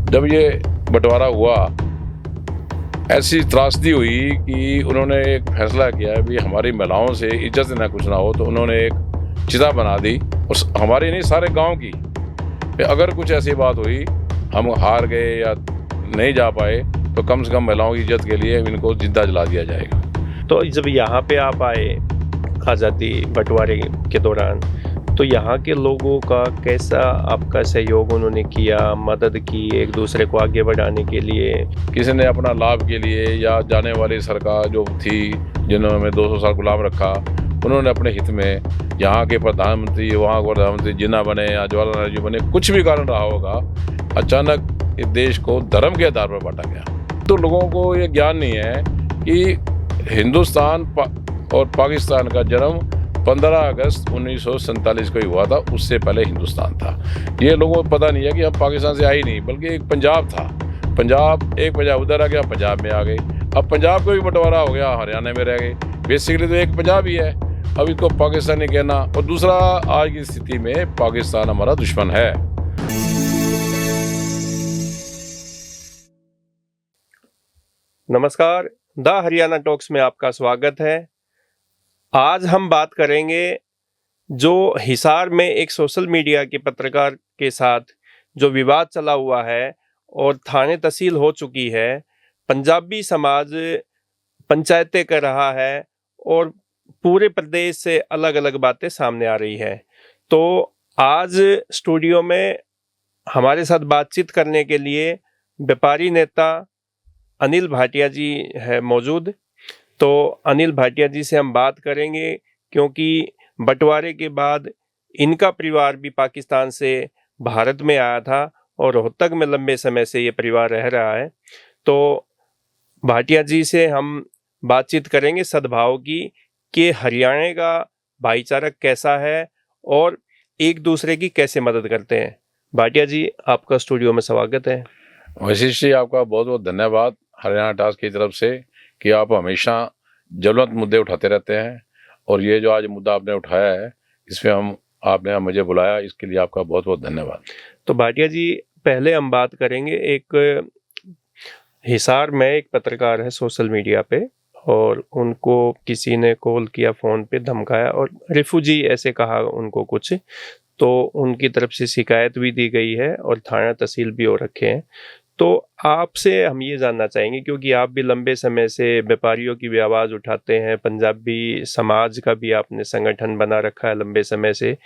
जब ये बंटवारा हुआ, ऐसी त्रासदी हुई कि उन्होंने एक फैसला किया है भी हमारी महिलाओं से इज्जत ना कुछ ना हो, तो उन्होंने एक चिता बना दी और हमारी नहीं सारे गांव की। अगर कुछ ऐसी बात हुई, हम हार गए या नहीं जा पाए, तो कम से कम महिलाओं की इज्जत के लिए इनको जिंदा जला दिया जाएगा। तो जब यहाँ पे आप आए आज़ादी बंटवारे के दौरान, तो यहाँ के लोगों का कैसा आपका सहयोग उन्होंने किया, मदद की एक दूसरे को आगे बढ़ाने के लिए? किसी ने अपना लाभ के लिए या जाने वाली सरकार जो थी जिन्होंने हमें 200 साल गुलाम रखा, उन्होंने अपने हित में यहाँ के प्रधानमंत्री, वहाँ के प्रधानमंत्री जिन्ना बने या जवाहरलाल नेहरू बने, कुछ भी कारण रहा होगा, अचानक इस देश को धर्म के आधार पर बांटा गया। तो लोगों को ये ज्ञान नहीं है कि हिंदुस्तान और पाकिस्तान का जन्म 15 अगस्त 1947 को ही हुआ था, उससे पहले हिंदुस्तान था। ये लोगों को पता नहीं है कि हम पाकिस्तान से आए नहीं, बल्कि एक पंजाब था। एक पंजाब उधर आ गया, पंजाब में आ गए। अब पंजाब को भी बंटवारा हो गया, हरियाणा में रह गए। बेसिकली तो एक पंजाब ही है। अब इसको पाकिस्तानी कहना, और दूसरा आज की स्थिति में पाकिस्तान हमारा दुश्मन है। नमस्कार, द हरियाणा टॉक्स में आपका स्वागत है। आज हम बात करेंगे जो हिसार में एक सोशल मीडिया के पत्रकार के साथ जो विवाद चला हुआ है और थाने तहसील हो चुकी है। पंजाबी समाज पंचायतें कर रहा है और पूरे प्रदेश से अलग अलग बातें सामने आ रही है। तो आज स्टूडियो में हमारे साथ बातचीत करने के लिए व्यापारी नेता अनिल भाटिया जी है मौजूद। तो अनिल भाटिया जी से हम बात करेंगे, क्योंकि बंटवारे के बाद इनका परिवार भी पाकिस्तान से भारत में आया था और रोहतक में लंबे समय से ये परिवार रह रहा है। तो भाटिया जी से हम बातचीत करेंगे सद्भाव की, कि हरियाणा का भाईचारा कैसा है और एक दूसरे की कैसे मदद करते हैं। भाटिया जी, आपका स्टूडियो में स्वागत है। वशिष्ठ जी, आपका बहुत बहुत धन्यवाद हरियाणा टास्क की तरफ से कि आप हमेशा ज्वलंत मुद्दे उठाते रहते हैं, और ये जो आज मुद्दा आपने उठाया है, इसमें आपने मुझे बुलाया, इसके लिए आपका बहुत बहुत धन्यवाद। तो भाटिया जी, पहले हम बात करेंगे, एक हिसार में एक पत्रकार है सोशल मीडिया पे, और उनको किसी ने कॉल किया, फ़ोन पे धमकाया और रिफ्यूजी ऐसे कहा उनको कुछ, तो उनकी तरफ से शिकायत भी दी गई है और थाना तहसील भी हो रखे हैं। तो आपसे हम ये जानना चाहेंगे, क्योंकि आप भी लंबे समय से व्यापारियों की भी आवाज़ उठाते हैं, पंजाबी समाज का भी आपने संगठन बना रखा है लंबे समय से,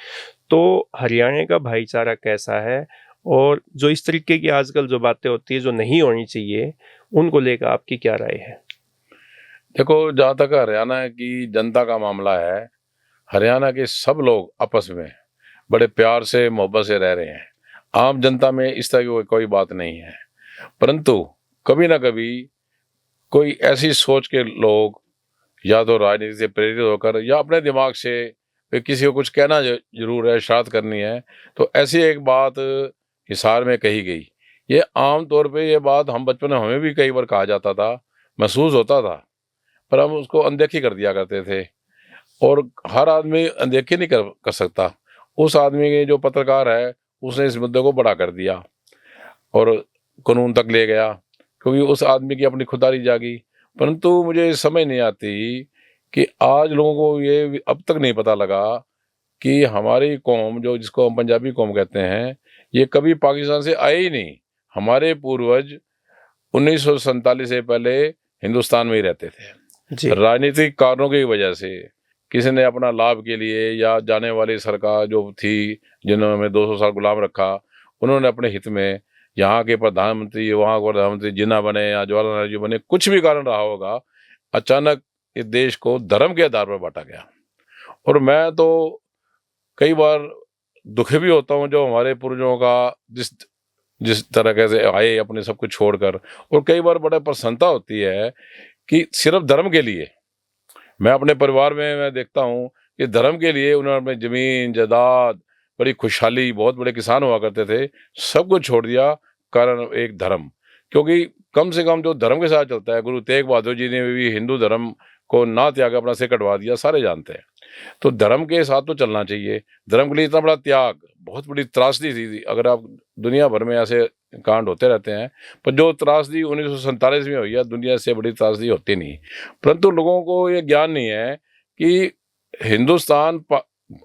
तो हरियाणा का भाईचारा कैसा है और जो इस तरीके की आजकल जो बातें होती है जो नहीं होनी चाहिए, उनको लेकर आपकी क्या राय है? देखो, जहाँ तक हरियाणा की जनता का मामला है, हरियाणा के सब लोग आपस में बड़े प्यार से मोहब्बत से रह रहे हैं। आम जनता में इस तरह की कोई बात नहीं है, परंतु कभी ना कभी कोई ऐसी सोच के लोग, या तो राजनीति से प्रेरित होकर या अपने दिमाग से किसी को कुछ कहना जरूर है, शरारत करनी है, तो ऐसी एक बात हिसार में कही गई। ये आम तौर पे ये बात हम बचपन में हमें भी कई बार कहा जाता था, महसूस होता था, पर हम उसको अनदेखी कर दिया करते थे। और हर आदमी अनदेखी नहीं कर सकता। उस आदमी के जो पत्रकार है, उसने इस मुद्दे को बड़ा कर दिया और कानून तक ले गया, क्योंकि उस आदमी की अपनी खुदारी जागी। परंतु मुझे समझ नहीं आती कि आज लोगों को ये अब तक नहीं पता लगा कि हमारी कौम, जो जिसको हम पंजाबी कौम कहते हैं, ये कभी पाकिस्तान से आए ही नहीं। हमारे पूर्वज 1947 से पहले हिंदुस्तान में ही रहते थे। राजनीतिक कारणों की वजह से किसी ने अपना लाभ के लिए या जाने वाली सरकार जो थी जिन्होंने हमें 200 साल गुलाम रखा, उन्होंने अपने हित में यहाँ के प्रधानमंत्री, वहाँ के प्रधानमंत्री जिन्ना बने या जवाहरलाल नेहरू बने, कुछ भी कारण रहा होगा, अचानक इस देश को धर्म के आधार पर बांटा गया। और मैं तो कई बार दुखी भी होता हूँ, जो हमारे पूर्वजों का जिस तरह से आए अपने सब कुछ छोड़कर, और कई बार बड़ा प्रसन्नता होती है कि सिर्फ धर्म के लिए, मैं अपने परिवार में मैं देखता हूँ कि धर्म के लिए उन्होंने अपनी जमीन जायदाद, बड़ी खुशहाली, बहुत बड़े किसान हुआ करते थे, सब कुछ छोड़ दिया, कारण एक धर्म। क्योंकि कम से कम जो धर्म के साथ चलता है, गुरु तेग बहादुर जी ने भी हिंदू धर्म को ना त्याग अपना सिर कटवा दिया, सारे जानते हैं। तो धर्म के साथ तो चलना चाहिए। धर्म के लिए इतना बड़ा त्याग बहुत बड़ी त्रासदी थी। अगर आप दुनिया भर में ऐसे कांड होते रहते हैं, पर जो त्रासदी 1947 में हुई है, दुनिया से बड़ी त्रासदी होती नहीं। परंतु लोगों को ये ज्ञान नहीं है कि हिंदुस्तान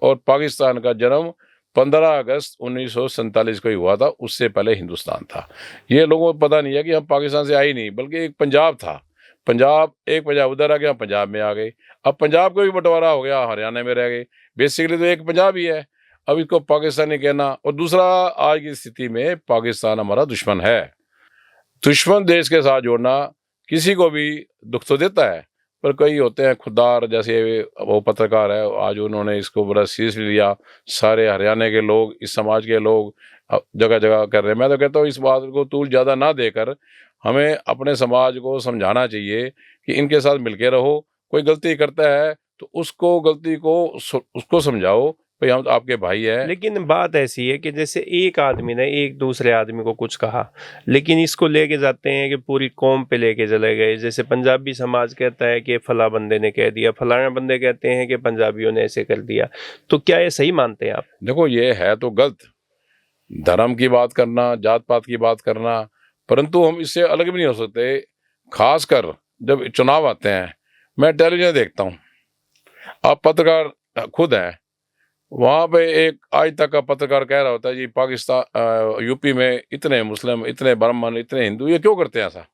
और पाकिस्तान का जन्म 15 अगस्त 1947 को ही हुआ था, उससे पहले हिंदुस्तान था। ये लोगों को पता नहीं है कि हम पाकिस्तान से आए नहीं, बल्कि एक पंजाब था। एक पंजाब उधर आ गया, हम पंजाब में आ गए। अब पंजाब का भी बंटवारा हो गया, हरियाणा में रह गए। बेसिकली तो एक पंजाब ही है। अब इसको पाकिस्तानी कहना, और दूसरा, आज की स्थिति में पाकिस्तान हमारा दुश्मन है। दुश्मन देश के साथ जोड़ना किसी को भी दुख तो देता है, पर कई होते हैं खुददार, जैसे वो पत्रकार है, आज उन्होंने इसको बड़ा सीरियसली लिया। सारे हरियाणा के लोग, इस समाज के लोग जगह जगह कर रहे हैं। मैं तो कहता हूँ इस बात को तूल ज़्यादा ना देकर हमें अपने समाज को समझाना चाहिए कि इनके साथ मिलके रहो। कोई गलती करता है तो उसको गलती को उसको समझाओ, भाई हम तो आपके भाई है। लेकिन बात ऐसी है कि जैसे एक आदमी ने एक दूसरे आदमी को कुछ कहा, लेकिन इसको लेके जाते हैं कि पूरी कौम पे लेके चले गए। जैसे पंजाबी समाज कहता है कि फला बंदे ने कह दिया, फलाना बंदे कहते हैं कि पंजाबियों ने ऐसे कर दिया। तो क्या ये सही मानते हैं आप? देखो, ये है तो गलत, धर्म की बात करना, जात पात की बात करना, परंतु हम इससे अलग भी नहीं हो सकते। खासकर जब चुनाव आते हैं, मैं टेलीविजन देखता हूँ, आप पत्रकार खुद हैं, वहाँ पे एक आज तक का पत्रकार कह रहा होता है जी पाकिस्तान यूपी में इतने मुस्लिम, इतने ब्राह्मण, इतने हिंदू, ये क्यों करते हैं ऐसा?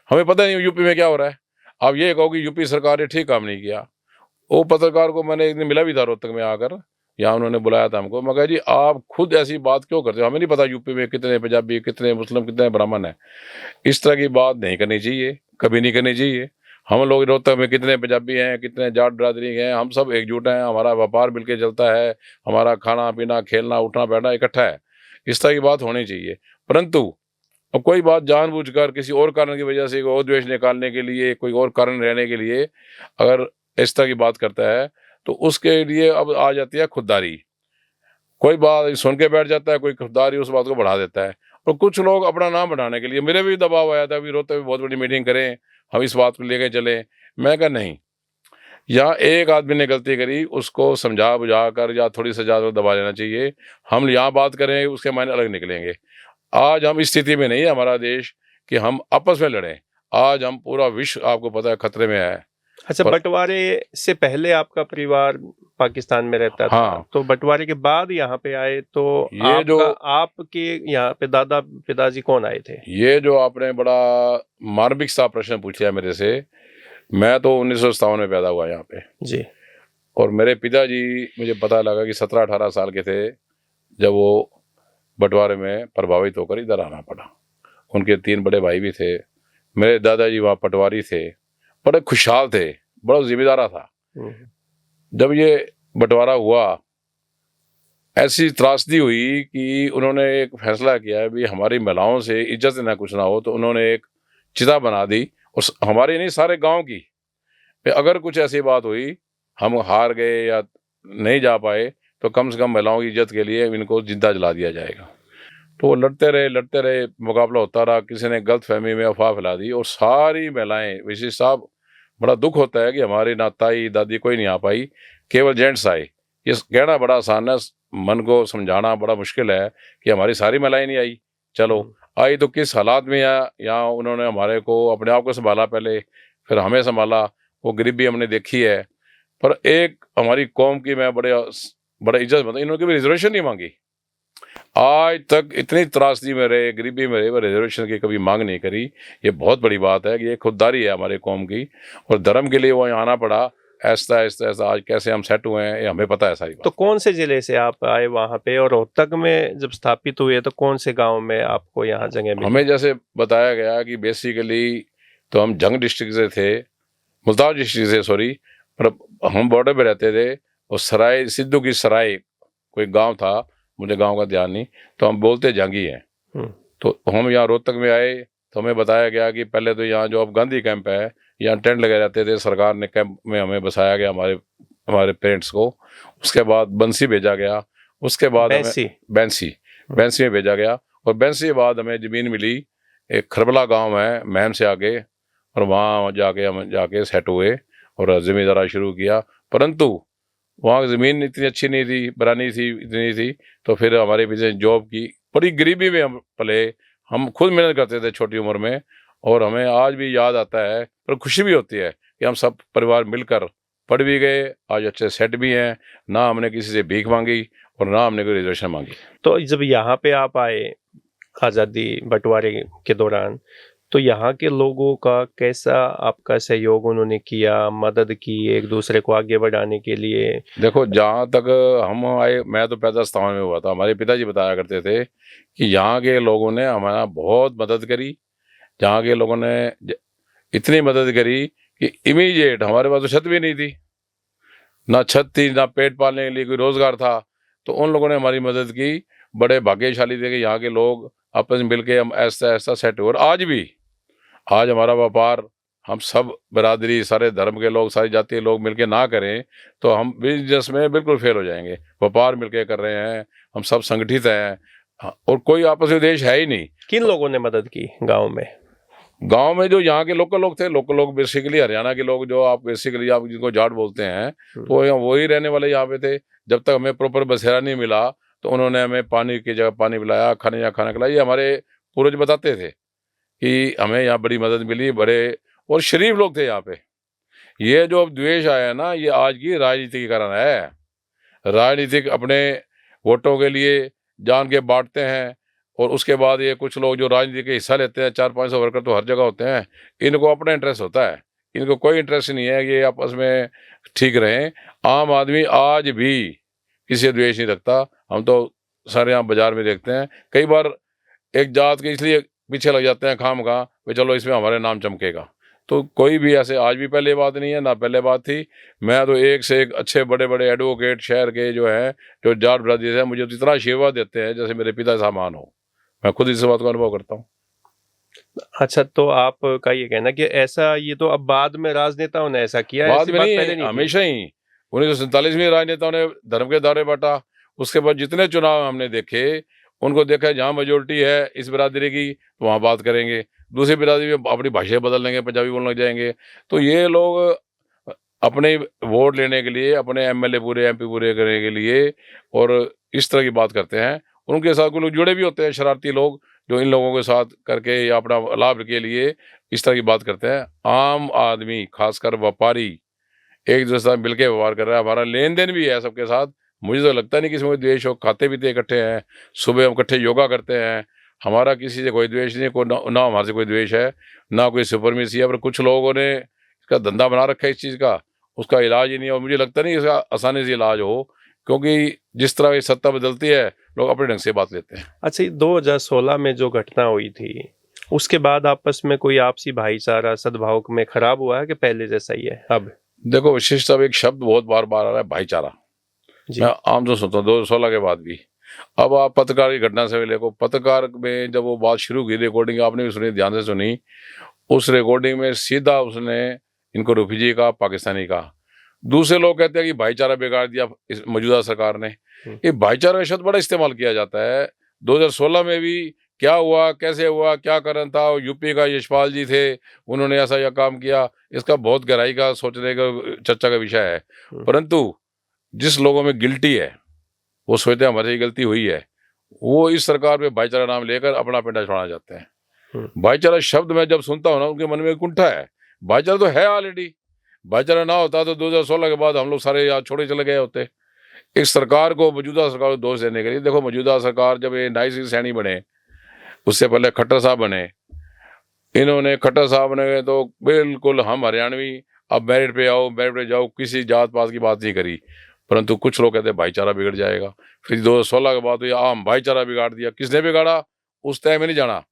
हमें पता नहीं यूपी में क्या हो रहा है। आप ये कहो कि यूपी सरकार ने ठीक काम नहीं किया। वो पत्रकार को मैंने एक दिन मिला भी था रोहतक में आकर, यहाँ उन्होंने बुलाया था हमको। मैं कहा जी आप खुद ऐसी बात क्यों करते हो? हमें नहीं पता यूपी में कितने पंजाबी, कितने मुस्लिम, कितने ब्राह्मण हैं। इस तरह की बात नहीं करनी चाहिए, कभी नहीं करनी चाहिए। हम लोग रोहतक में कितने पंजाबी हैं, कितने जाट बिरादरी हैं, हम सब एकजुट हैं, हमारा व्यापार मिलके चलता है, हमारा खाना पीना, खेलना उठना बैठना इकट्ठा है। इस तरह की बात होनी चाहिए। परंतु अब कोई बात जानबूझकर किसी और कारण की वजह से, कोई और द्वेष निकालने के लिए, कोई और कारण रहने के लिए अगर इस तरह की बात करता है, तो उसके लिए अब आ जाती है खुददारी। कोई बात सुन के बैठ जाता है, कोई खुददारी उस बात को बढ़ा देता है। और कुछ लोग अपना नाम बढ़ाने के लिए, मेरे भी दबाव आया था, अभी रोहतक में बहुत बड़ी मीटिंग करें, हम इस बात को लेके चले। मैं कहा नहीं, यहाँ एक आदमी ने गलती करी, उसको समझा बुझा कर या थोड़ी सजा तो दबा लेना चाहिए। हम यहाँ बात करें, उसके मायने अलग निकलेंगे। आज हम इस स्थिति में नहीं है हमारा देश कि हम आपस में लड़ें। आज हम पूरा विश्व, आपको पता है, खतरे में है। अच्छा, बंटवारे से पहले आपका परिवार पाकिस्तान में रहता था। हाँ। तो बंटवारे के बाद यहाँ पे आए तो आपके यहाँ पे दादा पिताजी कौन आए थे? ये जो आपने बड़ा मार्मिक सा प्रश्न पूछा है मेरे से, मैं तो 1957 में पैदा हुआ यहाँ पे जी। और मेरे पिताजी, मुझे पता लगा कि 17-18 साल के थे जब वो बंटवारे में प्रभावित होकर इधर आना पड़ा। उनके 3 बड़े भाई भी थे। मेरे दादाजी वहाँ पटवारी थे, बड़े खुशहाल थे, बड़ा जिम्मेदारा था। जब ये बंटवारा हुआ, ऐसी त्रासदी हुई कि उन्होंने एक फैसला किया भी हमारी महिलाओं से इज्जत ना कुछ ना हो, तो उन्होंने एक चिता बना दी, और हमारी नहीं सारे गांव की, अगर कुछ ऐसी बात हुई, हम हार गए या नहीं जा पाए, तो कम से कम महिलाओं की इज्जत के लिए इनको जिंदा जला दिया जाएगा। तो वो लड़ते रहे, मुकाबला होता रहा। किसी ने गलत फहमी में अफवाह फैला दी और सारी महिलाएं, विशेष साहब, बड़ा दुख होता है कि हमारी ना ताई दादी कोई नहीं आ पाई, केवल जेंट्स आए। ये कहना बड़ा आसान है, मन को समझाना बड़ा मुश्किल है कि हमारी सारी महिलाएं नहीं आई। चलो आई तो किस हालात में यहाँ उन्होंने हमारे को, अपने आप को संभाला पहले, फिर हमें संभाला। वो गरीबी हमने देखी है, पर एक हमारी कौम की मैं बड़े इज्जत मतलब, इन्होंने कभी रिजर्वेशन नहीं मांगी। आज तक इतनी त्रासदी में रहे, गरीबी में रहे, वो रिजर्वेशन की कभी मांग नहीं करी। ये बहुत बड़ी बात है कि ये खुददारी है हमारे कौम की, और धर्म के लिए वो यहाँ आना पड़ा। ऐसा आज कैसे हम सेट हुए हैं ये हमें पता है सारी बात। तो कौन से जिले से आप आए वहाँ पे, और रोहतक में जब स्थापित हुए तो कौन से गांव में आपको यहाँ जगह मिली? हमें जैसे बताया गया कि बेसिकली तो हम जंग डिस्ट्रिक्ट से थे, मुल्तान डिस्ट्रिक्ट से, सॉरी, पर हम बॉर्डर पे रहते थे। और सराय सिद्धू की सराय कोई गांव था, मुझे गांव का ध्यान नहीं, तो हम बोलते जंगी हैं। तो हम यहाँ रोहतक में आए तो हमें बताया गया कि पहले तो यहाँ जो अब गांधी कैंप है, यहाँ टेंट लगे रहते थे, सरकार ने कैंप में हमें बसाया गया, हमारे पेरेंट्स को। उसके बाद बंसी भेजा गया, उसके बाद बैंसी में भेजा गया, और बैंसी के बाद हमें ज़मीन मिली, एक खरबला गांव है मैम से आगे, और वहाँ हम जाके सेट हुए और ज़मींदारा शुरू किया। परंतु वहाँ की ज़मीन इतनी अच्छी नहीं थी, बरानी थी, इतनी थी। तो फिर हमारे पीछे जॉब की, बड़ी गरीबी में हम पले, हम खुद मेहनत करते थे छोटी उम्र में, और हमें आज भी याद आता है, पर खुशी भी होती है कि हम सब परिवार मिलकर पढ़ भी गए, आज अच्छे सेट भी हैं, ना हमने किसी से भीख मांगी और ना हमने कोई रिजर्वेशन मांगी। तो जब यहाँ पे आप आए आज़ादी बंटवारे के दौरान, तो यहाँ के लोगों का कैसा आपका सहयोग उन्होंने किया, मदद की एक दूसरे को आगे बढ़ाने के लिए? देखो, जहाँ तक हम आए, मैं तो पैदा 57 में हुआ था, हमारे पिताजी बताया करते थे कि यहाँ के लोगों ने हमारा बहुत मदद करी। जहाँ के लोगों ने इतनी मदद करी कि इमीडिएट, हमारे पास तो छत भी नहीं थी, ना छत थी, ना पेट पालने के लिए कोई रोजगार था, तो उन लोगों ने हमारी मदद की। बड़े भाग्यशाली थे कि यहाँ के लोग आपस में मिलके हम ऐसा ऐसा सेट हुए। और आज भी, आज हमारा व्यापार हम सब बिरादरी, सारे धर्म के लोग, सारी जाति के लोग मिलके ना करें तो हम बिजनेस में बिल्कुल फेल हो जाएंगे। व्यापार मिलके कर रहे हैं, हम सब संगठित हैं, और कोई आपस में देश है ही नहीं। किन लोगों ने मदद की गाँव में? गांव में जो यहाँ के लोकल लोग थे, लोकल लोग बेसिकली हरियाणा के लोग, जो आप बेसिकली आप जिनको जाट बोलते हैं, तो वही रहने वाले यहाँ पे थे। जब तक हमें प्रॉपर बसेरा नहीं मिला तो उन्होंने हमें पानी की जगह पानी पिलाया, खाने या खाना खिलाया। ये हमारे पूर्वज बताते थे कि हमें यहाँ बड़ी मदद मिली, बड़े और शरीफ लोग थे यहाँ पे। ये जो अब द्वेष आया है ना, ये आज की राजनीति के कारण है। राजनीतिक अपने वोटों के लिए जान के बांटते हैं, और उसके बाद ये कुछ लोग जो राजनीति के हिस्सा लेते हैं, 400-500 वर्कर तो हर जगह होते हैं, इनको अपना इंटरेस्ट होता है, इनको कोई इंटरेस्ट नहीं है कि ये आपस में ठीक रहें। आम आदमी आज भी किसी से द्वेष नहीं रखता। हम तो सारे यहाँ बाजार में देखते हैं, कई बार एक जात के इसलिए पीछे लग जाते हैं खामखा, भाई चलो इसमें हमारे नाम चमकेगा। तो कोई भी ऐसे आज भी पहले बात नहीं है, ना पहले बात थी। मैं तो एक से एक अच्छे बड़े बड़े एडवोकेट शहर के जो हैं, जो जाट ब्रादरी हैं, मुझे तो इतना आशीर्वाद देते हैं जैसे मेरे पिता सामान हो। मैं खुद इस बात को अनुभव करता हूँ। अच्छा, तो आपका ये कहना कि ऐसा, ये तो अब बाद में राजनेताओं ने ऐसा किया, बाद ऐसी में बात नहीं, पहले नहीं थी? हमेशा ही 1947 में राजनेताओं ने धर्म के दायरे बांटा। उसके बाद जितने चुनाव हमने देखे, उनको देखा है जहाँ मेजोरिटी है इस बिरादरी की तो वहाँ बात करेंगे, दूसरी बिरादरी में अपनी भाषा बदल लेंगे, पंजाबी बोलने लग जाएंगे। तो ये लोग अपने वोट लेने के लिए, अपने एमएलए पूरे, एमपी पूरे करने के लिए, और इस तरह की बात करते हैं। उनके साथ कुछ लोग जुड़े भी होते हैं, शरारती लोग, जो इन लोगों के साथ करके या अपना लाभ के लिए इस तरह की बात करते हैं। आम आदमी, खासकर व्यापारी, एक दूसरे के साथ मिलकर व्यवहार कर रहा है। हमारा लेन देन भी है सबके साथ। मुझे तो लगता नहीं किसी में द्वेष हो। खाते पीते इकट्ठे हैं, सुबह हम इकट्ठे योगा करते हैं। हमारा किसी से कोई द्वेष नहीं, कोई ना हमारे से कोई द्वेष है, ना कोई सुपरमेसी है। पर कुछ लोगों ने इसका धंधा बना रखा है इस चीज़ का, उसका इलाज ही नहीं है। और मुझे लगता नहीं इसका आसानी से इलाज हो, क्योंकि जिस तरह की सत्ता बदलती है, लोग अपने ढंग से बात लेते हैं। अच्छा, 2016 में जो घटना हुई थी, उसके बाद आपस में कोई आपसी भाईचारा, सद्भाव में खराब हुआ है कि पहले जैसा ही है अब? देखो विशिष्ट, अब एक शब्द बहुत बार बार आ रहा है, भाईचारा। मैं आम तो सुनता हूँ 2016 के बाद भी। अब आप पत्रकार की घटना से देखो, पत्रकार में जब वो बात शुरू की, रिकॉर्डिंग आपने भी सुनी, ध्यान से सुनी, उस रिकॉर्डिंग में सीधा उसने इनको रिफ्यूजी का, पाकिस्तानी का। दूसरे लोग कहते हैं कि भाईचारा बिगाड़ दिया इस मौजूदा सरकार ने। ये भाईचारा का शब्द बड़ा इस्तेमाल किया जाता है। 2016 में भी क्या हुआ, कैसे हुआ, क्या कारण था, यूपी का यशपाल जी थे, उन्होंने ऐसा यह काम किया, इसका बहुत गहराई का सोचने का, चर्चा का विषय है। परंतु जिस लोगों में गिल्टी है, वो सोचते हैं हमारी गलती हुई है, वो इस सरकार पे भाईचारा नाम लेकर अपना पिंडा छोड़ना चाहते हैं। भाईचारा शब्द मैं जब सुनता हूँ ना, उनके मन में कुंठा है। भाईचारा तो है ऑलरेडी। भाईचारा ना होता तो 2016 के बाद हम लोग सारे यहाँ छोड़े चले गए होते। एक सरकार को, मौजूदा सरकार को दोष देने के लिए, देखो मौजूदा सरकार जब ये 29 सैनी बने, उससे पहले खट्टर साहब बने। इन्होंने, खट्टर साहब ने तो बिल्कुल हम हरियाणवी, अब मेरिट पे आओ, मेरिट पे जाओ, किसी जात पात की बात नहीं करी। परंतु कुछ लोग कहते हैं भाईचारा बिगड़ जाएगा। फिर 2016 के बाद तो ये आम भाईचारा बिगाड़ दिया। किसने बिगाड़ा, उस टाइम में नहीं जाना,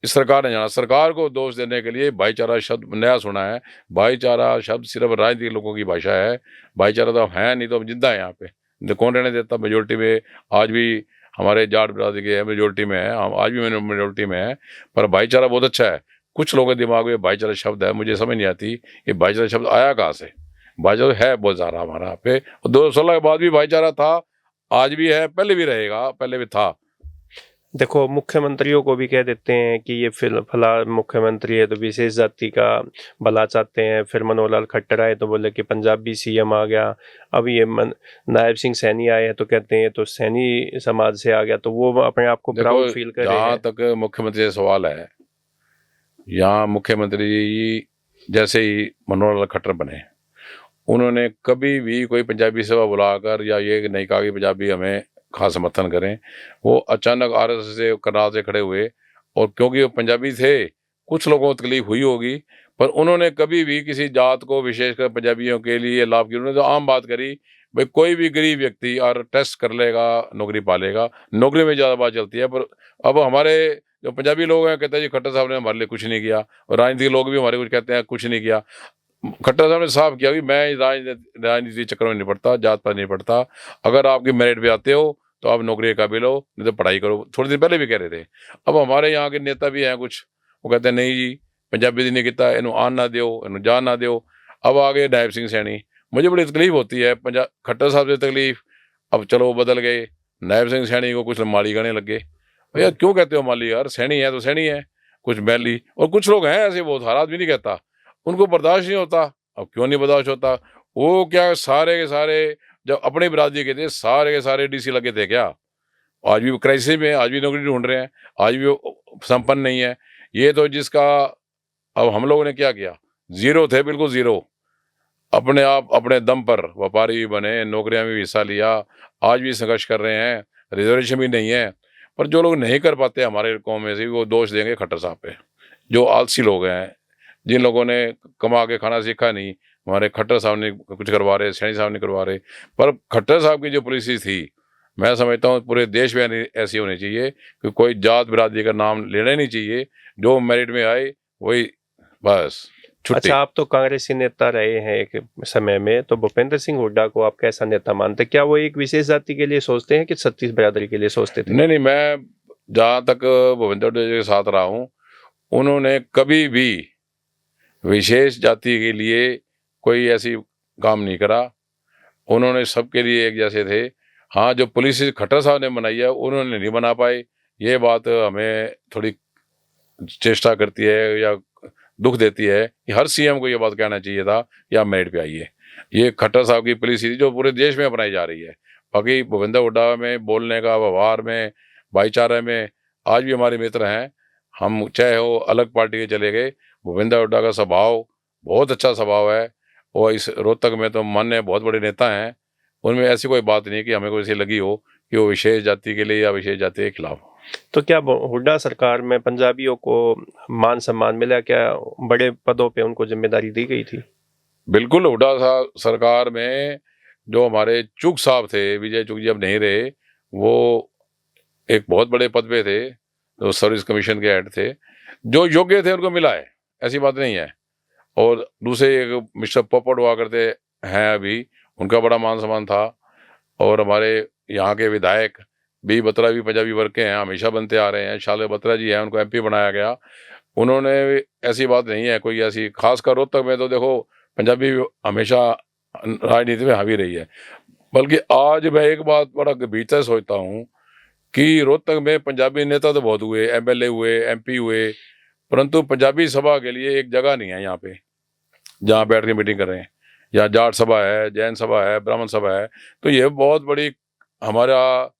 इस सरकार ने जाना। सरकार को दोष देने के लिए भाईचारा शब्द नया सुना है। भाईचारा शब्द सिर्फ राजनीतिक लोगों की भाषा है। भाईचारा तो है नहीं, तो हम जिंदा है यहाँ पे। कौन रहने देता मेजोरिटी में? आज भी हमारे जाट बिरादरी के मेजोरिटी में है, हम आज भी मेजोरिटी में है। पर भाईचारा बहुत अच्छा है। कुछ लोगों के दिमाग में भाईचारा शब्द है, मुझे समझ नहीं आती ये भाईचारा शब्द आया कहाँ से। भाईचारा है बहुत ज़्यादा हमारा यहाँ पे। 2016 के बाद भी भाईचारा था, आज भी है, पहले भी रहेगा, पहले भी था। देखो, मुख्यमंत्रियों को भी कह देते हैं कि ये फला मुख्यमंत्री है तो विशेष जाति का भला चाहते हैं। फिर मनोहर लाल खट्टर आए तो बोले कि पंजाबी सीएम आ गया। अब ये नायब सिंह सैनी आए हैं तो कहते हैं ये तो सैनी समाज से आ गया, तो वो अपने आप को देखो, प्राउड फील कर रहे जहाँ हैं। तक मुख्यमंत्री से सवाल है, यहाँ मुख्यमंत्री जैसे ही मनोहर लाल खट्टर बने, उन्होंने कभी भी कोई पंजाबी सभा बुलाकर या ये नहीं कहा कि पंजाबी हमें खास समर्थन करें। वो अचानक आरएसएस से करनाल से खड़े हुए, और क्योंकि वो पंजाबी थे, कुछ लोगों को तकलीफ हुई होगी, पर उन्होंने कभी भी किसी जात को, विशेषकर पंजाबियों के लिए लाभ की, उन्होंने तो आम बात करी भाई कोई भी गरीब व्यक्ति और टेस्ट कर लेगा, नौकरी पा लेगा। नौकरी में ज़्यादा बात चलती है, पर अब हमारे जो पंजाबी लोग हैं कहते हैं जी खट्टर साहब ने हमारे लिए कुछ नहीं किया, और राजनीतिक लोग भी हमारे कुछ कहते हैं कुछ नहीं किया। खट्टर साहब ने साफ किया कि मैं राजनीति चक्कर में नहीं पड़ता, जात पात नहीं पड़ता। अगर आपकी मेरिट पे आते हो तो आप नौकरी के काबिल हो, नहीं तो पढ़ाई करो। थोड़ी देर पहले भी कह रहे थे। अब हमारे यहाँ के नेता भी हैं कुछ, वो कहते हैं नहीं जी पंजाबी नहीं किया, इन्हू आन ना दो, इन्हू जान ना दो। अब आगे नायब सिंह सैनी, मुझे बड़ी तकलीफ होती है पंजाब खट्टर साहब से तकलीफ। अब चलो वो बदल गए, नायब सिंह सैनी को कुछ माली गाने लग गए। भैया क्यों कहते हो माली? यार सैनी है तो सैनी है, कुछ बैली। और कुछ लोग हैं ऐसे, बहुत हर आदमी नहीं कहता, उनको बर्दाश्त नहीं होता। अब क्यों नहीं बर्दाश्त होता? वो क्या सारे के सारे जब अपने बिरादरी के थे, सारे के सारे डीसी लगे थे क्या? आज भी वो क्राइसिस में है, आज भी नौकरी ढूंढ रहे हैं, आज भी वो संपन्न नहीं है। ये तो जिसका, अब हम लोगों ने क्या किया, जीरो थे, बिल्कुल जीरो। अपने आप अपने दम पर व्यापारी भी बने, नौकरियां भी हिस्सा लिया, आज भी संघर्ष कर रहे हैं, रिजर्वेशन भी नहीं है। पर जो लोग नहीं कर पाते हमारे कौम में से, वो दोष देंगे खट्टर साहब पे। जो आलसी लोग हैं, जिन लोगों ने कमा के खाना सीखा नहीं, हमारे खट्टर साहब ने कुछ करवा रहे, सैनी साहब ने करवा रहे। पर खट्टर साहब की जो पॉलिसी थी, मैं समझता हूँ पूरे देश में ऐसी होनी चाहिए कि कोई जात बिरादरी का नाम लेना ही नहीं चाहिए। जो मेरिट में आए वही बस छुट्टी। अच्छा, आप तो कांग्रेसी नेता रहे हैं एक समय में, तो भूपेंद्र सिंह हुड्डा को आप कैसा नेता मानते? क्या वो एक विशेष जाति के लिए सोचते हैं कि छत्तीस बिरादरी के लिए सोचते थे? नहीं नहीं, मैं जहाँ तक भूपेंद्र जी के साथ रहा हूँ, उन्होंने कभी भी विशेष जाति के लिए कोई ऐसी काम नहीं करा। उन्होंने सबके लिए एक जैसे थे। हाँ, जो पॉलिसी खट्टर साहब ने बनाई है उन्होंने नहीं बना पाए, ये बात हमें थोड़ी चेष्टा करती है या दुख देती है कि हर सीएम को ये बात कहना चाहिए था कि आप मेरिट पे आइए। ये खट्टर साहब की पॉलिसी थी जो पूरे देश में अपनाई जा रही है। बाकी भूपेंद्र हुड्डा में बोलने का, व्यवहार में, भाईचारे में आज भी हमारे मित्र हैं। हम चाहे हो अलग पार्टी के चले गए, भूपेंद्र हुड्डा का स्वभाव बहुत अच्छा स्वभाव है। और इस रोहतक में तो मान्य बहुत बड़े नेता हैं, उनमें ऐसी कोई बात नहीं कि हमें कोई ऐसी लगी हो कि वो विशेष जाति के लिए या विशेष जाति के खिलाफ। तो क्या हुड्डा सरकार में पंजाबियों को मान सम्मान मिला? क्या बड़े पदों पे उनको जिम्मेदारी दी गई थी? बिल्कुल, हुड्डा सरकार में जो हमारे चुग साहब थे, विजय चुग जी अब नहीं रहे, वो एक बहुत बड़े पद पे थे, जो सर्विस कमीशन के हेड थे। जो योग्य थे उनको मिला है, ऐसी बात नहीं है। और दूसरे एक मिस्टर पोपट हुआ करते हैं अभी, उनका बड़ा मान सम्मान था। और हमारे यहाँ के विधायक बी बत्रा भी पंजाबी वर्ग के हैं, हमेशा बनते आ रहे हैं। शाले बत्रा जी हैं, उनको एमपी बनाया गया। उन्होंने, ऐसी बात नहीं है कोई ऐसी, खासकर रोहतक में तो देखो पंजाबी हमेशा राजनीति में हावी रही है। बल्कि आज मैं एक बात बड़ा गंभीरता से सोचता हूँ कि रोहतक में पंजाबी नेता तो बहुत हुए, एमएलए हुए, एमपी हुए, परंतु पंजाबी सभा के लिए एक जगह नहीं है यहाँ पे जहाँ बैठ के मीटिंग कर रहे हैं। यहाँ जाट सभा है, जैन सभा है, ब्राह्मण सभा है। तो ये बहुत बड़ी हमारा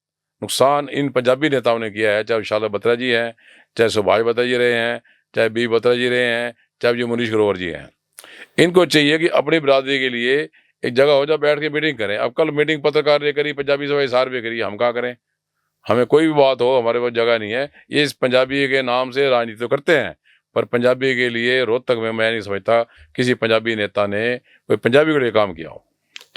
नुकसान इन पंजाबी नेताओं ने किया है, चाहे विशाल बत्रा जी हैं, चाहे सुभाष बत्रा जी रहे हैं, चाहे बी बत्रा जी रहे हैं, चाहे जो मुनीश ग्रोवर जी हैं। इनको चाहिए कि अपनी बिरादरी के लिए एक जगह हो, जब बैठ के मीटिंग करें। अब कल मीटिंग पत्रकार ने करी, पंजाबी सभा हिसार भी करी, हम क्या करें? हमें कोई भी बात हो, हमारे पास जगह नहीं है। ये इस पंजाबी के नाम से राजनीति तो करते हैं, पर पंजाबी के लिए रोहतक में मैं नहीं समझता किसी पंजाबी नेता ने कोई पंजाबी के लिए काम किया हो।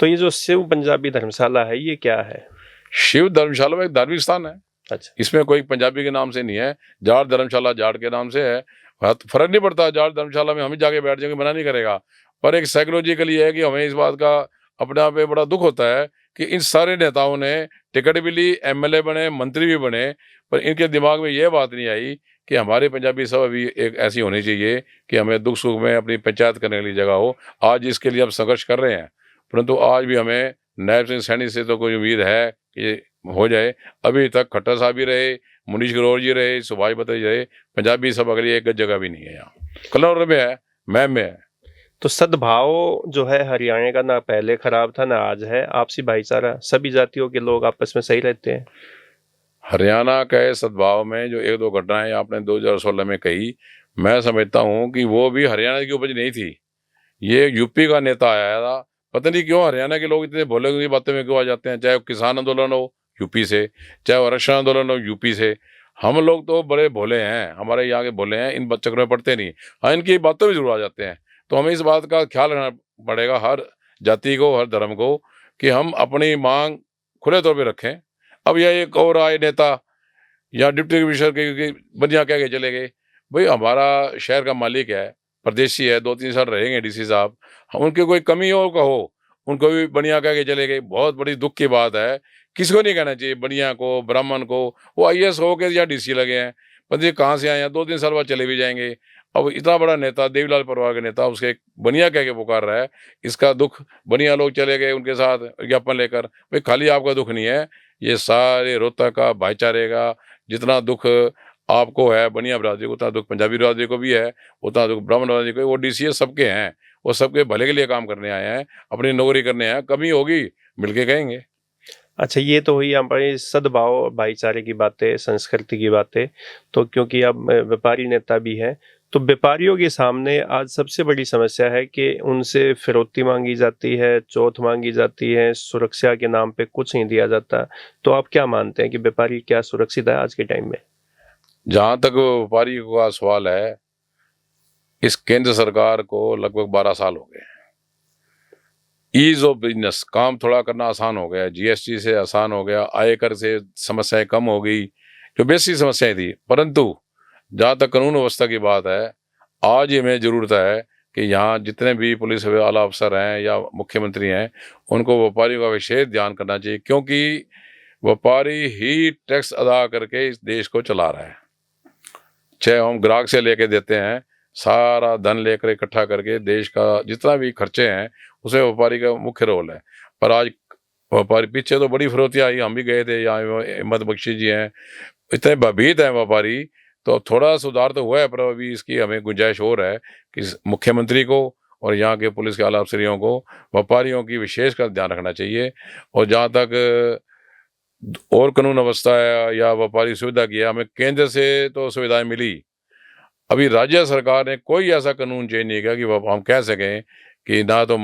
तो ये जो शिव पंजाबी धर्मशाला है, ये क्या है? शिव धर्मशाला में एक धार्मिक स्थान है। अच्छा, इसमें कोई पंजाबी के नाम से नहीं है। जाट धर्मशाला जाट के नाम से है। फर्क नहीं पड़ता, जाट धर्मशाला में हम ही जाके बैठ जाएंगे, मना नहीं करेगा। पर एक साइकोलॉजिकली है कि हमें इस बात का अपने आप में बड़ा दुख होता है कि इन सारे नेताओं ने टिकट भी ली, एमएलए बने, मंत्री भी बने, पर इनके दिमाग में ये बात नहीं आई कि हमारी पंजाबी सभा भी एक ऐसी होनी चाहिए कि हमें दुख सुख में अपनी पंचायत करने के लिए जगह हो। आज इसके लिए हम संघर्ष कर रहे हैं, परंतु आज भी हमें नायब सिंह सैनी से तो कोई उम्मीद है कि हो जाए। अभी तक खट्टर साहब भी रहे, मुनीश ग्रोवर जी रहे, सुभाष भत्त जी रहे, पंजाबी सब अगली एक जगह भी नहीं है यहाँ। कलौर में है, मैम में है। तो सद्भाव जो है हरियाणा का ना पहले खराब था ना आज है, आपसी भाईचारा, सभी जातियों के लोग आपस में सही रहते हैं। हरियाणा के सद्भाव में जो एक दो घटनाएं आपने 2016 में कही, मैं समझता हूँ कि वो भी हरियाणा की उपज नहीं थी। ये यूपी का नेता आया था। पता नहीं क्यों हरियाणा के लोग इतने भोले की बातें में क्यों आ जाते हैं। चाहे वो किसान आंदोलन हो यूपी से, चाहे वो आरक्षण आंदोलन हो यूपी से। हम लोग तो बड़े भोले हैं, हमारे यहाँ के भोले हैं, इन चक्कर में पड़ते नहीं। हाँ, इनकी बातों में जरूर आ जाते हैं। तो हमें इस बात का ख्याल रखना पड़ेगा हर जाति को, हर धर्म को, कि हम अपनी मांग खुले तौर पर रखें। अब यह एक और आए नेता या डिप्टी कमिश्नर के बनिया कह के चले गए। भाई हमारा शहर का मालिक है, परदेशी है, 2-3 साल रहेंगे डीसी साहब, हम उनकी कोई कमी हो कहो, उनको भी बढ़िया कह के चले गए। बहुत बड़ी दुख की बात है। किसको नहीं कहना चाहिए, बढ़िया को, ब्राह्मण को। वो आईएएस हो के या डीसी लगे हैं, पता नहीं कहाँ से आए हैं, 2-3 साल बाद चले भी जाएंगे। अब इतना बड़ा नेता, देवीलाल परिवार के नेता, उसके बढ़िया कह के पुकार रहा है। इसका दुख, बढ़िया लोग चले गए उनके साथ ज्ञापन लेकर। भाई खाली आपका दुख नहीं है, ये सारे रोहतक का भाईचारे का जितना दुख आपको है, बनिया बिरादरी को, उतना दुख पंजाबी बिरादरी को भी है, उतना दुख ब्राह्मण बिरादरी को। वो डीसीएस सबके हैं, वो सबके भले के लिए काम करने आए हैं, अपनी नौकरी करने आए हैं। कमी होगी मिलके कहेंगे। अच्छा, ये तो हुई हमारी सद्भाव भाईचारे की बातें, संस्कृति की बातें। तो क्योंकि अब व्यापारी नेता भी हैं, तो व्यापारियों के सामने आज सबसे बड़ी समस्या है कि उनसे फिरौती मांगी जाती है, चौथ मांगी जाती है, सुरक्षा के नाम पे कुछ नहीं दिया जाता। तो आप क्या मानते हैं कि व्यापारी क्या सुरक्षित है आज के टाइम में? जहां तक व्यापारी का सवाल है, इस केंद्र सरकार को लगभग 12 साल हो गए। ईज ऑफ बिजनेस, काम थोड़ा करना आसान हो गया, जीएसटी से आसान हो गया, आयकर से समस्याएं कम हो गई, जो बेसिक समस्याएं थी। परंतु जहाँ तक कानून व्यवस्था की बात है, आज ये हमें जरूरत है कि यहाँ जितने भी पुलिस आला अफसर हैं या मुख्यमंत्री हैं, उनको व्यापारियों का विशेष ध्यान करना चाहिए, क्योंकि व्यापारी ही टैक्स अदा करके इस देश को चला रहा है। चाहे हम ग्राहक से लेके देते हैं, सारा धन लेकर इकट्ठा करके देश का जितना भी खर्चे हैं उसमें व्यापारी का मुख्य रोल है। पर आज व्यापारी, पीछे तो बड़ी फिरौतियाँ आई, हम भी गए थे, यहाँ हिम्मत बख्शी जी हैं, इतने भयभीत हैं व्यापारी। तो थोड़ा सुधार तो हुआ है, पर अभी इसकी हमें गुंजाइश और है कि मुख्यमंत्री को और यहाँ के पुलिस के आला अफसरियों को व्यापारियों की विशेष कर ध्यान रखना चाहिए। और जहाँ तक और कानून व्यवस्था है या व्यापारी सुविधा की है, हमें केंद्र से तो सुविधाएं मिली, अभी राज्य सरकार ने कोई ऐसा कानून चेंज नहीं किया कि हम कह सकें कि ना तो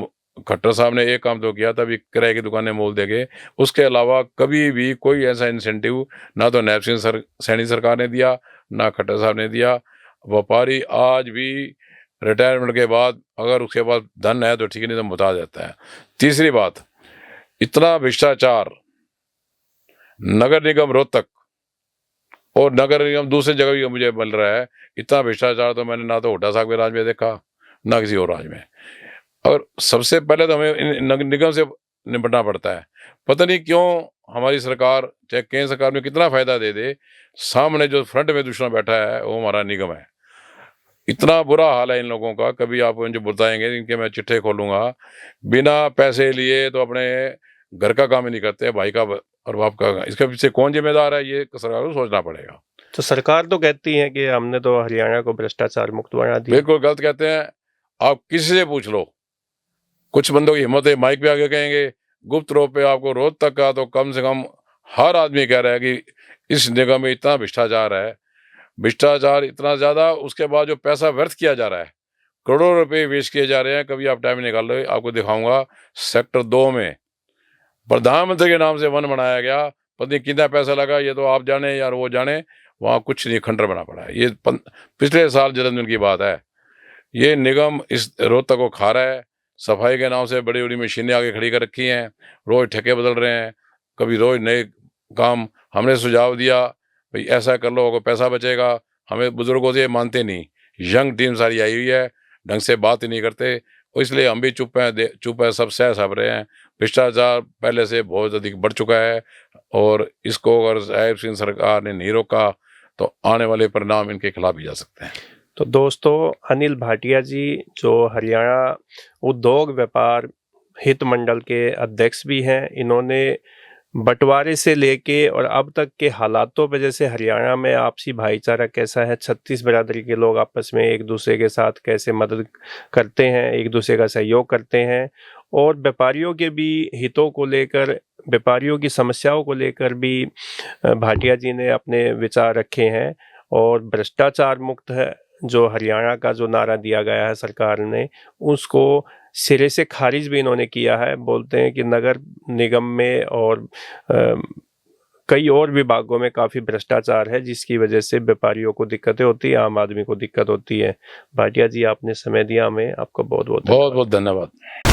खट्टर साहब ने एक काम तो किया था, अभी किराए की दुकानें मोल देंगे। उसके अलावा कभी भी कोई ऐसा इंसेंटिव ना तो नैब सिंह सैनी सरकार ने दिया, ना खट्टर साहब ने दिया। व्यापारी आज भी रिटायरमेंट के बाद अगर उसके पास धन है तो ठीक, नहीं तो मुता जाता है। तीसरी बात, इतना भ्रष्टाचार नगर निगम रोहतक और नगर निगम दूसरी जगह भी मुझे मिल रहा है। इतना भ्रष्टाचार तो मैंने ना तो हुड्डा साहब के राज में देखा, ना किसी और राज में। और सबसे पहले तो हमें नगर निगम से निपटना पड़ता है। पता नहीं क्यों हमारी सरकार, चाहे केंद्र सरकार में कितना फायदा दे दे, सामने जो फ्रंट में दुश्मन बैठा है वो हमारा निगम है। इतना बुरा हाल है इन लोगों का। कभी आप मुझे बताएंगे, इनके मैं चिट्ठे खोलूंगा, बिना पैसे लिए तो अपने घर का काम ही नहीं करते, भाई का और बाप का। इसके पीछे कौन जिम्मेदार है, ये सरकार को सोचना पड़ेगा। तो सरकार तो कहती है कि हमने तो हरियाणा को भ्रष्टाचार मुक्त बना दिया। बिल्कुल गलत कहते हैं। आप किसी से पूछ लो, कुछ बंदों की हिम्मत है माइक पे आके कहेंगे। गुप्त रूप पे आपको रोहतक का तो कम से कम हर आदमी कह रहा है कि इस निगम में इतना भ्रष्टाचार है, भ्रष्टाचार इतना ज्यादा, उसके बाद जो पैसा व्यर्थ किया जा रहा है, करोड़ों रुपए वेस्ट किए जा रहे हैं। कभी आप टाइम निकाल लो, आपको दिखाऊंगा सेक्टर 2 में प्रधानमंत्री के नाम से वन बनाया गया, पता नहीं कितना पैसा लगा, ये तो आप जाने यार वो जाने। वहाँ कुछ नहीं, खंडर बना पड़ा है। ये पिछले साल जन्मदिन की बात है। ये निगम इस रोहतक को खा रहा है। सफाई के नाम से बड़ी बड़ी मशीनें आगे खड़ी कर रखी हैं, रोज ठेके बदल रहे हैं, कभी रोज नए काम। हमने सुझाव दिया भाई ऐसा कर लो, पैसा बचेगा। हमें बुजुर्गों से मानते नहीं, यंग टीम सारी आई हुई है, ढंग से बात ही नहीं करते, इसलिए हम भी चुप हैं, सब सह सब रहे हैं। भ्रष्टाचार पहले से बहुत अधिक बढ़ चुका है और इसको अगर नैब सिंह सरकार ने नहीं रोका तो आने वाले परिणाम इनके खिलाफ भी जा सकते हैं। तो दोस्तों, अनिल भाटिया जी जो हरियाणा उद्योग व्यापार हित मंडल के अध्यक्ष भी हैं, इन्होंने बंटवारे से लेके और अब तक के हालातों पे, जैसे हरियाणा में आपसी भाईचारा कैसा है, 36 बिरादरी के लोग आपस में एक दूसरे के साथ कैसे मदद करते हैं, एक दूसरे का सहयोग करते हैं, और व्यापारियों के भी हितों को लेकर, व्यापारियों की समस्याओं को लेकर भी भाटिया जी ने अपने विचार रखे हैं। और भ्रष्टाचार मुक्त है जो हरियाणा का जो नारा दिया गया है सरकार ने, उसको सिरे से खारिज भी इन्होंने किया है। बोलते हैं कि नगर निगम में और कई और विभागों में काफ़ी भ्रष्टाचार है, जिसकी वजह से व्यापारियों को दिक्कतें होती है, आम आदमी को दिक्कत होती है। भाटिया जी, आपने समय दिया हमें, आपका बहुत बहुत बहुत बहुत धन्यवाद।